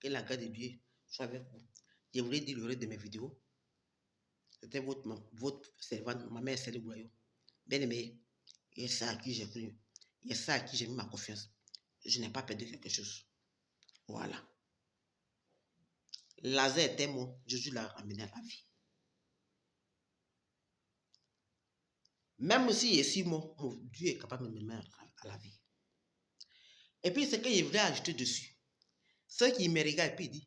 Que la grâce de Dieu soit avec vous. Je voulais dire le reste de mes vidéos. C'était votre servante, ma mère Céline Boulayo. Bien aimé, et c'est à qui j'ai cru. Et c'est à qui j'ai mis ma confiance. Je n'ai pas perdu quelque chose. Voilà. Lazare était mort, Jésus l'a ramené à la vie. Même si je suis mort, Dieu est capable de me mettre à la vie. Et puis, ce que je voulais ajouter dessus, ceux qui me regardent et puis disent,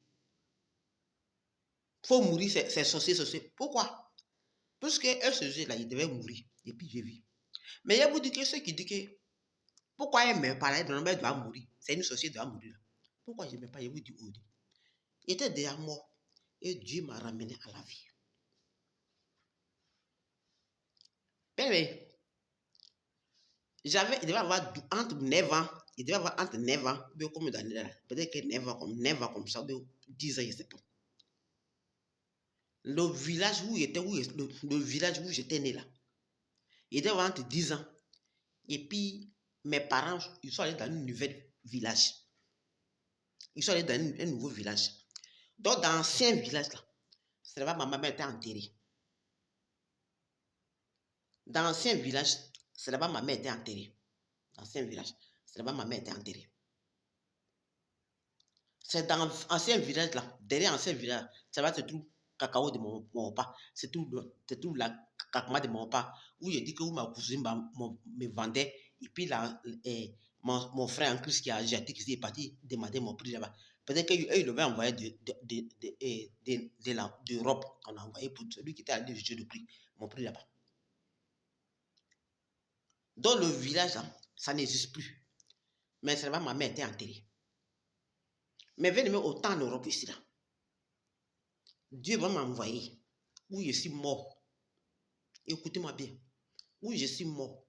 faut mourir, c'est sorcier. Pourquoi? Parce que ce là, il devait mourir. Et puis, j'ai vu. Mais il y a vous dire que ceux qui disent que, pourquoi il ne meurt pas là, il doit mourir. C'est une société qui doit mourir là. Pourquoi je ne meurs pas? Je vous dis, il était déjà mort. Et Dieu m'a ramené à la vie. Mais, il devait avoir entre 9 ans, il devait avoir entre 9 ans, peut-être que 9 ans comme ça, 10 ans, je ne sais pas. Le village où j'étais né là, il devait avoir entre 10 ans. Et puis, mes parents, ils sont allés dans un nouvel village. Ils sont allés dans un nouveau village. Donc, dans l'ancien village là, c'est là-bas ma maman était enterrée. Dans l'ancien village, c'est là-bas ma mère était enterrée. Dans l'ancien village, c'est là-bas ma mère était enterrée. C'est dans l'ancien village là, derrière l'ancien village, ça va se trouver cacao de mon papa. C'est tout la cacao de mon papa. Où je dis que où ma cousine me vendait. Et puis là, mon frère en Christ qui a acheté, qui est parti demander mon prix là-bas. Peut-être qu'il avait envoyé d'Europe. On a envoyé pour celui qui était allé chercher le prix, mon prix là-bas. Dans le village là, ça n'existe plus. Mais c'est là-bas ma mère était enterrée. Mais venez autant en Europe ici là. Dieu va m'envoyer où je suis mort. Écoutez-moi bien. Où je suis mort.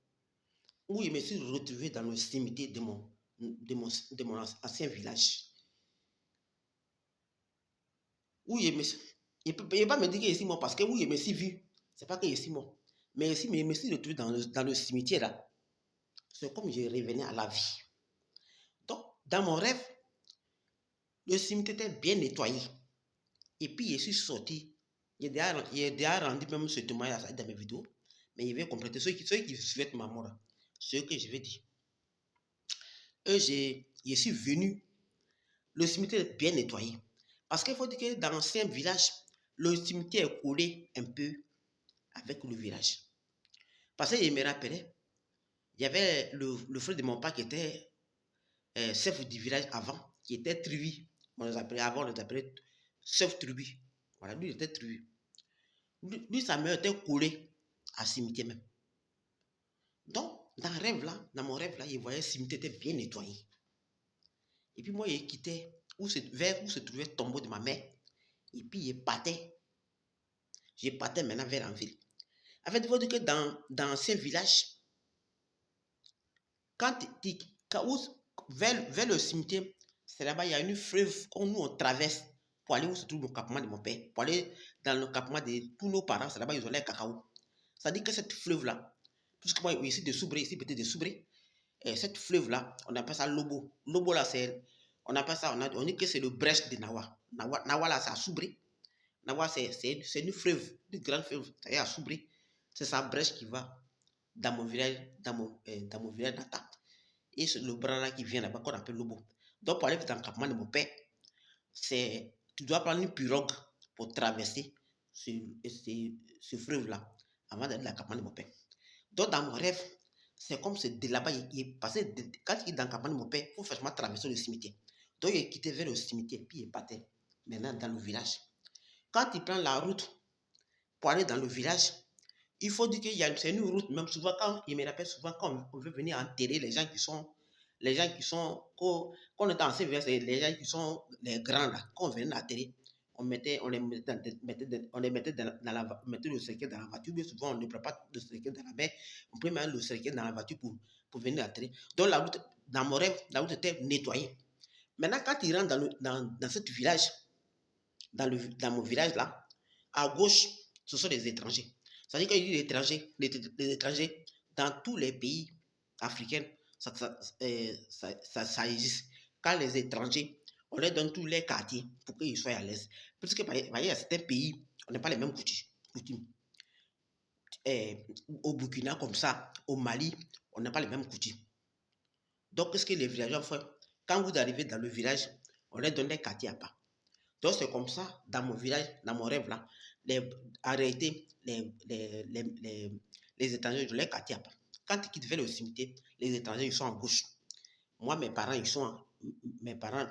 Où je me suis retrouvé dans le cimetière de mon ancien village. Où je me suis... Il ne peut pas me dire que je suis mort parce que où je me suis vu. Ce n'est pas que je suis mort. Mais je me suis retrouvé dans le cimetière là. C'est comme je revenais à la vie. Donc, dans mon rêve, le cimetière était bien nettoyé. Et puis, je suis sorti. J'ai déjà rendu même ce témoignage dans mes vidéos. Mais il va compléter ceux qui souhaitent ma mort. Ce que je vais dire. Je suis venu. Le cimetière est bien nettoyé. Parce qu'il faut dire que dans l'ancien village, le cimetière est collé un peu avec le village. Parce que je me rappelais, il y avait le frère de mon père qui était chef du village avant, qui était tribu. On les appelait chef tribu. Voilà, lui il était tribu. Lui, sa mère était collée à cimetière même. Donc, dans mon rêve là, il voyait le cimetière était bien nettoyé. Et puis moi, il quittais vers où se trouvait le tombeau de ma mère. Et puis, il partait. Je partais maintenant vers la ville. En fait, il faut dire que dans ces villages, vers le cimetière, c'est là-bas, il y a une fleuve qu'on nous on traverse pour aller où se trouve le campement de mon père. Pour aller dans le campement de tous nos parents, c'est là-bas, ils ont les cacao. Ça dit que cette fleuve-là, puisque moi, ici de Soubré, ici peut-être de Soubré, et cette fleuve-là, on appelle ça Lobo. Lobo, là, on appelle ça, on dit que c'est le brèche de Nawa. Nawa, là, c'est à Soubré. Nawa, c'est une fleuve, une grande fleuve, c'est à Soubré. C'est sa brèche qui va dans mon village, dans mon village natal. Et c'est le bras là qui vient là-bas qu'on appelle Lobo. Donc, pour aller dans le campement de mon père, tu dois prendre une pirogue pour traverser ce fleuve-là avant d'aller dans le campement de mon père. Donc, dans mon rêve, c'est comme c'est de là-bas, quand il est dans le campement de mon père, il faut forcément traverser le cimetière. Donc, il est quitté vers le cimetière, puis il partait maintenant dans le village. Quand il prend la route pour aller dans le village, il faut dire qu'il y a une route, même souvent, il me rappelle souvent quand on veut venir enterrer les gens qui sont, qu'on est en village, les gens qui sont les grands là, quand on venait enterrer, on les mettait mettait le cercueil dans la voiture, mais souvent on ne prend pas le cercueil dans la main, on peut mettre le cercueil dans la voiture pour venir enterrer. Donc la route, dans mon rêve, la route était nettoyée. Maintenant, quand il rentre dans ce village, dans mon village là, à gauche, ce sont des étrangers. C'est-à-dire qu'il y a les étrangers dans tous les pays africains, ça existe. Quand les étrangers, on leur donne tous les quartiers pour qu'ils soient à l'aise. Parce que, voyez, il y a certains pays, on n'a pas les mêmes coutumes. Au Burkina, comme ça, au Mali, on n'a pas les mêmes coutumes. Donc, qu'est-ce que les villageois font? Quand vous arrivez dans le village, on leur donne des quartiers à part. Donc, c'est comme ça, dans mon village, dans mon rêve là, en réalité, les étrangers, je les quartiers à part. Quand ils quittent vers le cimetière, les étrangers, ils sont à gauche. Moi, mes parents,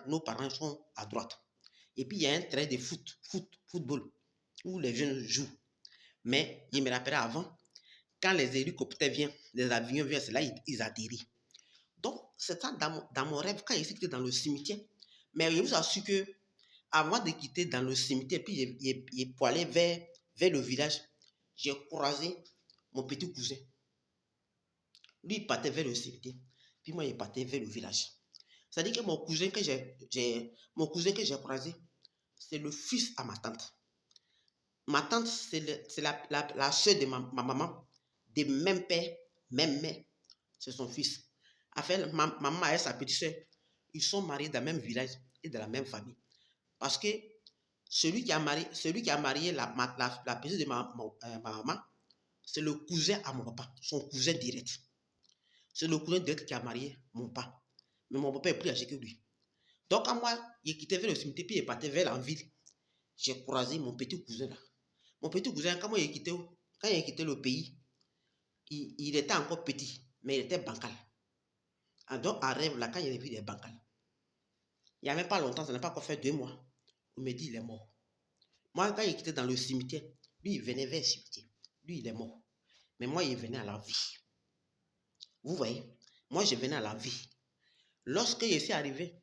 nos parents sont à droite. Et puis, il y a un trait de football, où les jeunes jouent. Mais, je me rappelle avant, quand les hélicoptères viennent, les avions viennent, c'est là ils atterrissent. Donc, c'est ça dans mon rêve, quand je suis dans le cimetière. Mais je vous assure que, avant de quitter dans le cimetière, puis pour aller vers le village, j'ai croisé mon petit cousin. Lui, il partait vers le cimetière, puis moi, il partais vers le village. C'est-à-dire que mon cousin que j'ai croisé, c'est le fils à ma tante. Ma tante, c'est la soeur de ma maman, de même père, même mère. C'est son fils. Enfin, ma maman et sa petite soeur, ils sont mariés dans le même village et de la même famille. Parce que celui qui a marié la petite de ma maman, c'est le cousin à mon papa, son cousin direct. C'est le cousin direct qui a marié mon papa. Mais mon papa est plus âgé que lui. Donc, à moi, il quittait vers le cimetière, puis il partait vers la ville. J'ai croisé mon petit cousin là. Mon petit cousin, quand il a quitté le pays, il était encore petit, mais il était bancal. Donc, en rêve, là, quand il a vu des bancals, il n'y a même pas longtemps, ça n'a pas encore fait 2 mois, on me dit il est mort. Moi, quand il était dans le cimetière, lui, il venait vers le cimetière. Lui, il est mort. Mais moi, il venait à la vie. Vous voyez? Moi, je venais à la vie. Lorsque je suis arrivé,